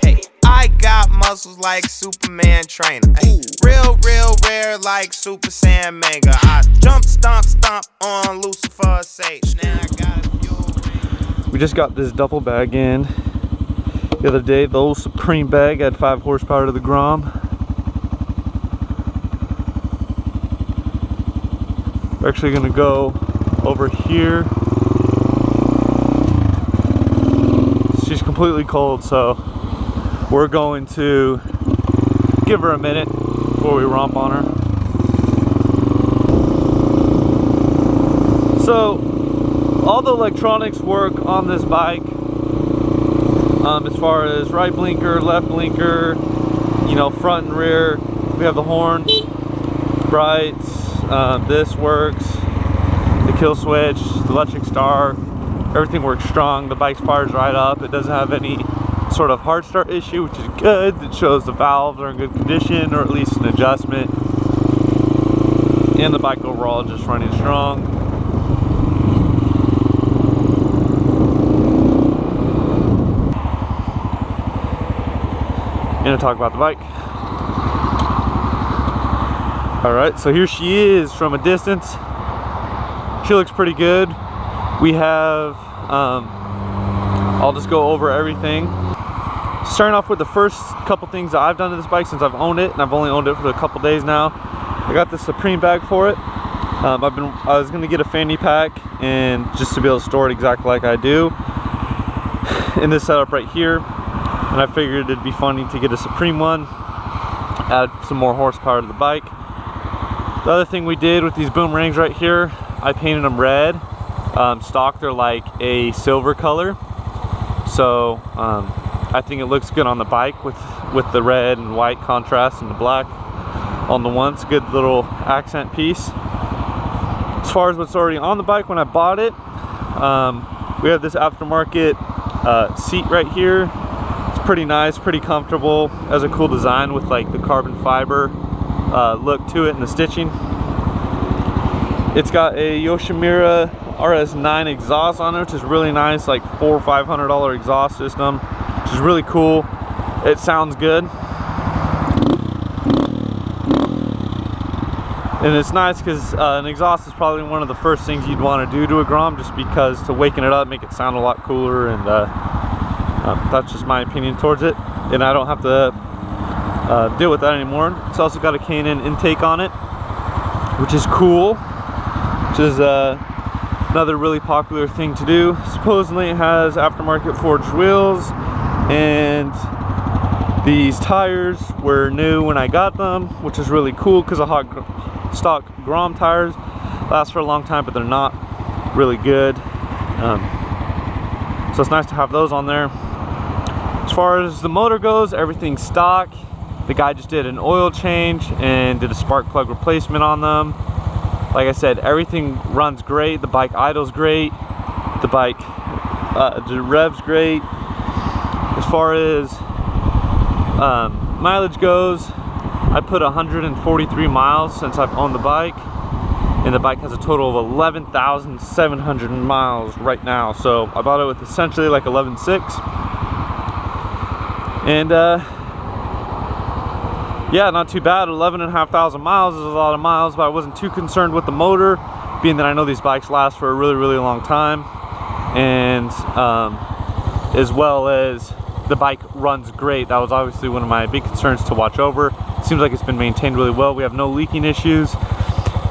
Hey, I got muscles like Superman trainer. Ay, real rare like Super Saiyan Mega. I jump, stomp on Lucifer's Sage. Now I got a fuel. We just got this duffel bag in the other day. The old Supreme bag had 5 horsepower to the Grom. We're actually gonna go over here. She's completely cold, so we're going to give her a minute before we romp on her. So all the electronics work on this bike, as far as right blinker, left blinker, you know, front and rear. We have the horn, brights, this works, the kill switch, the electric star, everything works strong. The bike fires right up. It doesn't have any sort of hard start issue, which is good. It shows the valves are in good condition, or at least an adjustment. And the bike overall just running strong. Gonna talk about the bike. Alright, so here she is from a distance. She looks pretty good. We have, I'll just go over everything. Starting off with the first couple things that I've done to this bike since I've owned it, and I've only owned it for a couple days now. I got the Supreme bag for it. I was gonna get a fanny pack and just to be able to store it exactly like I do in this setup right here. And I figured it'd be funny to get a Supreme one, add some more horsepower to the bike. The other thing we did with these boomerangs right here, I painted them red. Stock, they're like a silver color. So I think it looks good on the bike with the red and white contrast and the black on the one. It's a good little accent piece. As far as what's already on the bike when I bought it, we have this aftermarket seat right here. It's pretty nice, pretty comfortable. Has a cool design with like the carbon fiber look to it and the stitching. It's got a Yoshimura RS9 exhaust on it, which is really nice, like $400 or $500 exhaust system, which is really cool. It sounds good. And it's nice because an exhaust is probably one of the first things you'd want to do to a Grom, just because to waken it up, make it sound a lot cooler, and that's just my opinion towards it. And I don't have to deal with that anymore. It's also got a Canon intake on it, which is cool, which is another really popular thing to do. Supposedly it has aftermarket forged wheels, and these tires were new when I got them, which is really cool because stock Grom tires last for a long time, but they're not really good. So it's nice to have those on there. As far as the motor goes, everything's stock. The guy just did an oil change and did a spark plug replacement on them. Like I said, everything runs great. The bike idles great. The bike revs great. As far as mileage goes, I put 143 miles since I've owned the bike, and the bike has a total of 11,700 miles right now. So I bought it with essentially like 11.6, and yeah, not too bad. 11,500 miles is a lot of miles, but I wasn't too concerned with the motor, being that I know these bikes last for a really long time, and as well as the bike runs great. That was obviously one of my big concerns to watch over. Seems like it's been maintained really well. We have no leaking issues,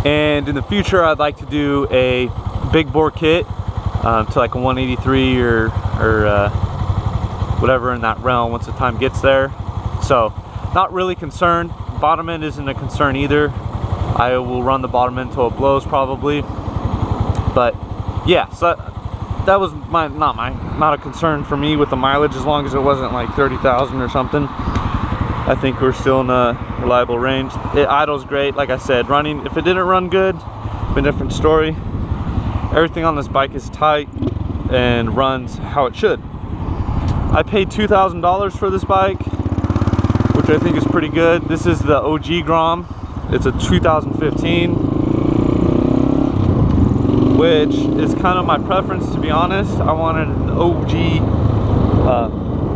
and in the future I'd like to do a big bore kit to like a 183 or whatever in that realm once the time gets there. So not really concerned. Bottom end isn't a concern either. I will run the bottom end until it blows probably, but yeah, so that was not a concern for me with the mileage, as long as it wasn't like 30,000 or something. I think we're still in a reliable range. It idles great. Like I said, running, if it didn't run good, it'd be a different story. Everything on this bike is tight and runs how it should. I paid $2,000 for this bike, which I think is pretty good. This is the OG Grom. It's a 2015, which is kind of my preference, to be honest. I wanted an OG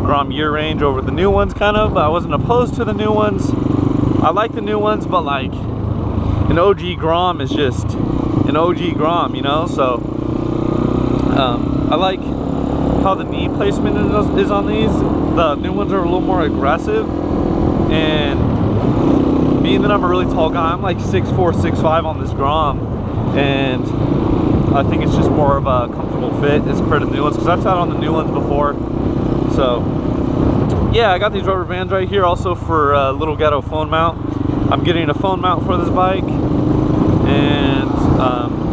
Grom year range over the new ones, kind of. But I wasn't opposed to the new ones. I like the new ones, but like an OG Grom is just an OG Grom, you know. So I like how the knee placement is on these. The new ones are a little more aggressive, and being that I'm a really tall guy, I'm like 6'4", 6'5" on this Grom, and I think it's just more of a comfortable fit as compared to the new ones, because I've sat on the new ones before. So yeah, I got these rubber bands right here also for a little ghetto phone mount. I'm getting a phone mount for this bike, and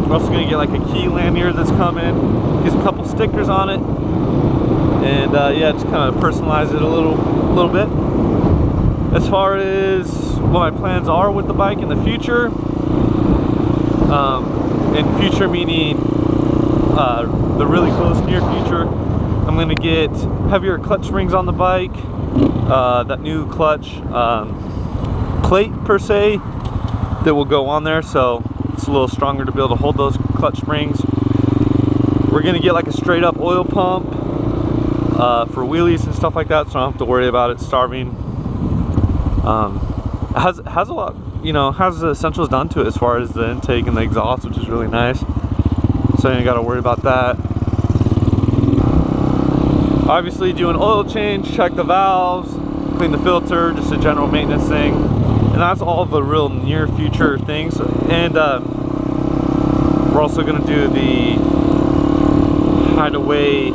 we're also going to get like a key lanyard that's coming, get a couple stickers on it, and yeah, just kind of personalize it a little bit. As far as what my plans are with the bike in the future, in future meaning the really close near future, I'm going to get heavier clutch springs on the bike, that new clutch plate per se that will go on there, so it's a little stronger to be able to hold those clutch springs. We're going to get like a straight up oil pump for wheelies and stuff like that, so I don't have to worry about it starving. Has a lot, you know, has the essentials done to it as far as the intake and the exhaust, which is really nice, so you ain't got to worry about that. Obviously do an oil change, check the valves, clean the filter, just a general maintenance thing, and that's all the real near future things. And we're also going to do the hideaway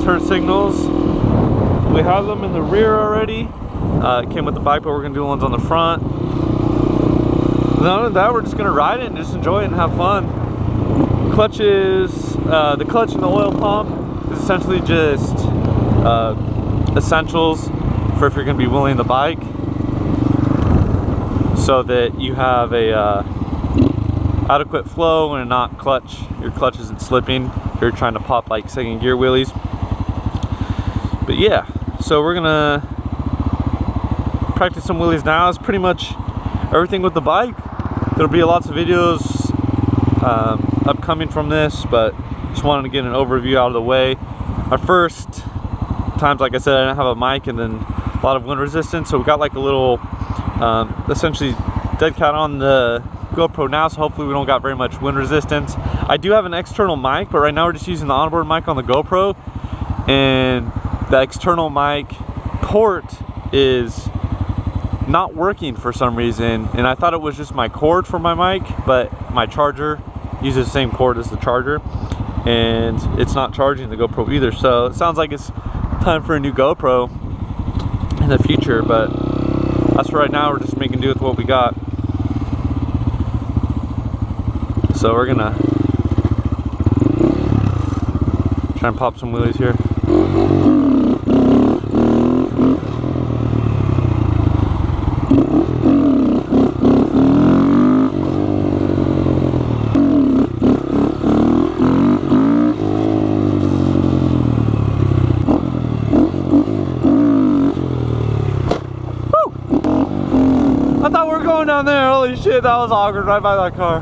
turn signals. We have them in the rear already. It came with the bike, but we're going to do ones on the front. And other than that, we're just going to ride it and just enjoy it and have fun. Clutches, the clutch and the oil pump is essentially just essentials for if you're going to be wheeling the bike, so that you have a adequate flow and not your clutch isn't slipping if you're trying to pop like second gear wheelies. But yeah, so we're gonna practice some wheelies now. It's pretty much everything with the bike. There'll be lots of videos upcoming from this, but just wanted to get an overview out of the way. Our first times, like I said, I didn't have a mic and then a lot of wind resistance, so we got like a little essentially dead cat on the GoPro now, so hopefully we don't got very much wind resistance. I do have an external mic, but right now we're just using the onboard mic on the GoPro, and the external mic port is not working for some reason, and I thought it was just my cord for my mic, but my charger uses the same cord as the charger, and it's not charging the GoPro either. So it sounds like it's time for a new GoPro in the future, but as for right now, we're just making do with what we got. So we're gonna try and pop some wheelies here. I thought we were going down there. Holy shit, that was awkward right by that car.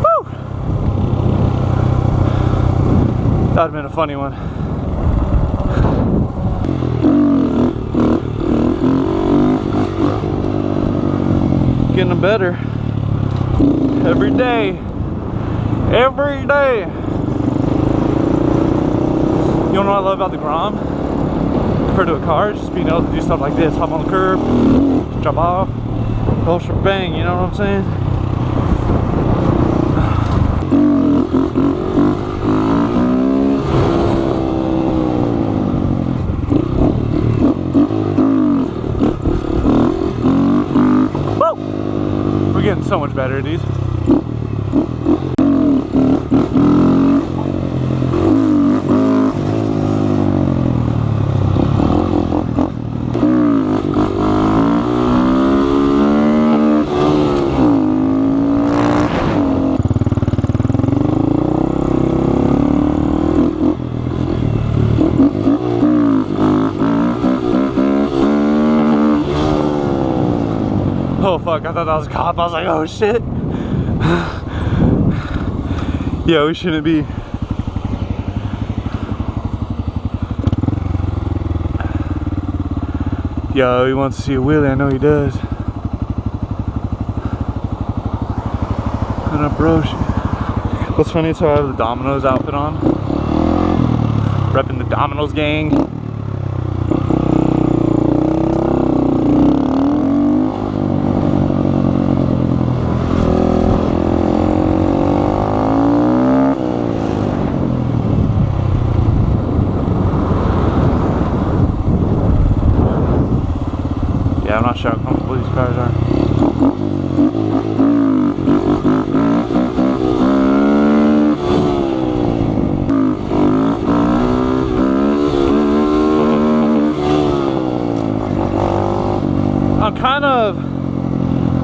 Woo! That'd have been a funny one. Getting them better. Every day. Every day. You know what I love about the Grom? Compared to a car, just being able to do stuff like this. Hop on the curb, drop off, whole shebang, you know what I'm saying? Woo! We're getting so much better at these. Oh fuck, I thought that was a cop. I was like, oh shit. Yeah, we shouldn't be. Yo, he wants to see a wheelie. I know he does. And a Proshot. What's funny is how I have the Domino's outfit on. Repping the Domino's gang. Yeah, I'm not sure how comfortable these cars are.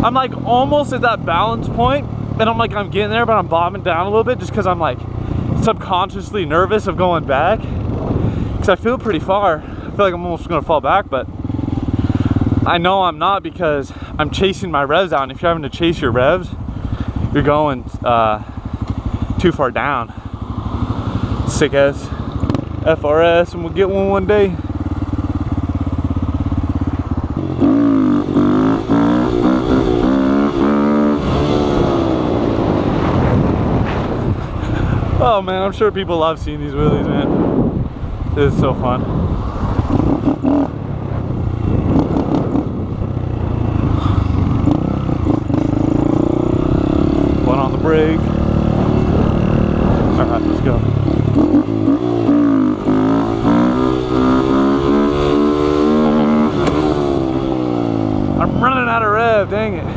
I'm like almost at that balance point, and I'm getting there, but I'm bobbing down a little bit just because I'm like subconsciously nervous of going back, because I feel pretty far. I feel like I'm almost gonna fall back, but I know I'm not, because I'm chasing my revs out, and if you're having to chase your revs, you're going too far down. Sick ass FRS, and we'll get one day. Oh man, I'm sure people love seeing these wheelies, man. It's so fun. One on the brake. Alright, let's go. I'm running out of rev, dang it.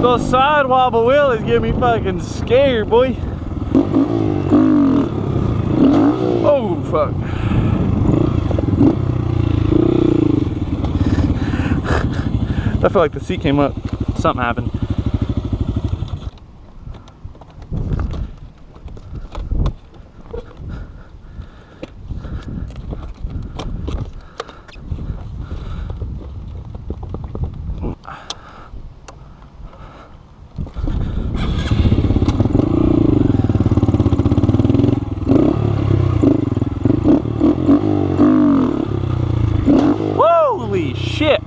Those side wobble wheelies get me fucking scared, boy. Oh, fuck. I feel like the seat came up. Something happened. Holy shit!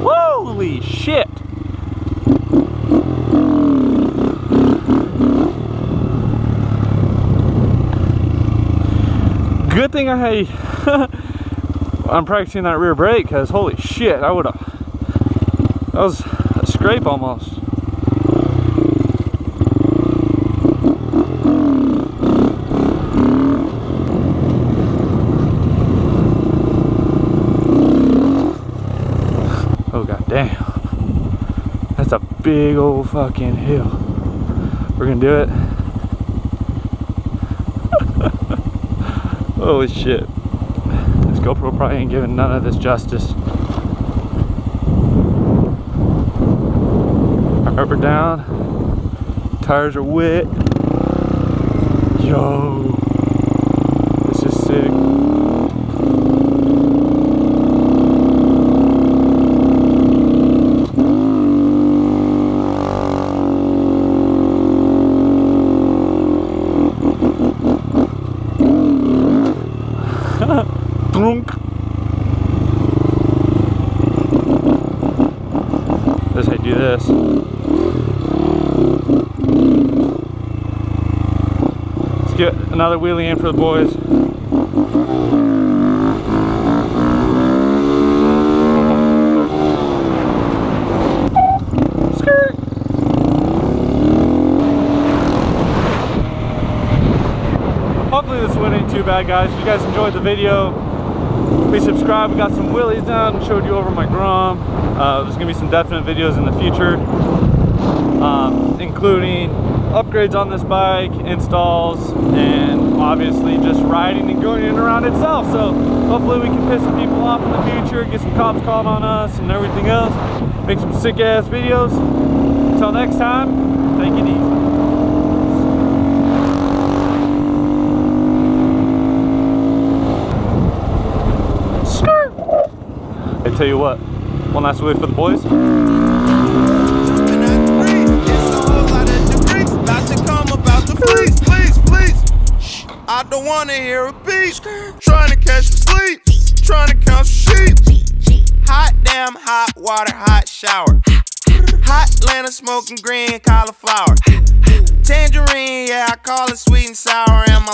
Holy shit! Good thing I'm practicing that rear brake, because holy shit, I would have. That was a scrape almost. Oh god damn. That's a big old fucking hill. We're gonna do it. Holy shit. This GoPro probably ain't giving none of this justice. Alright, we're down. Tires are wet. Yo. This is sick. Drunk. this. Let's get another wheelie in for the boys. Skirt. Hopefully this one ain't too bad, guys. If you guys enjoyed the video, please subscribe. We got some wheelies down and showed you over my Grom. There's gonna be some definite videos in the future, including upgrades on this bike, installs, and obviously just riding and going in and around itself. So hopefully we can piss some people off in the future, get some cops called on us and everything else, make some sick ass videos. Until next time, take it easy. I tell you what, one last wave for the boys. It's a whole lot of debris about to come about the fleece. Please, please. Shh, I don't want to hear a beat. Trying to catch some sleep. Trying to count some sheep. Hot damn, hot water, hot shower. Hot Atlanta smoking green cauliflower. Tangerine, yeah, I call it sweet and sour. And my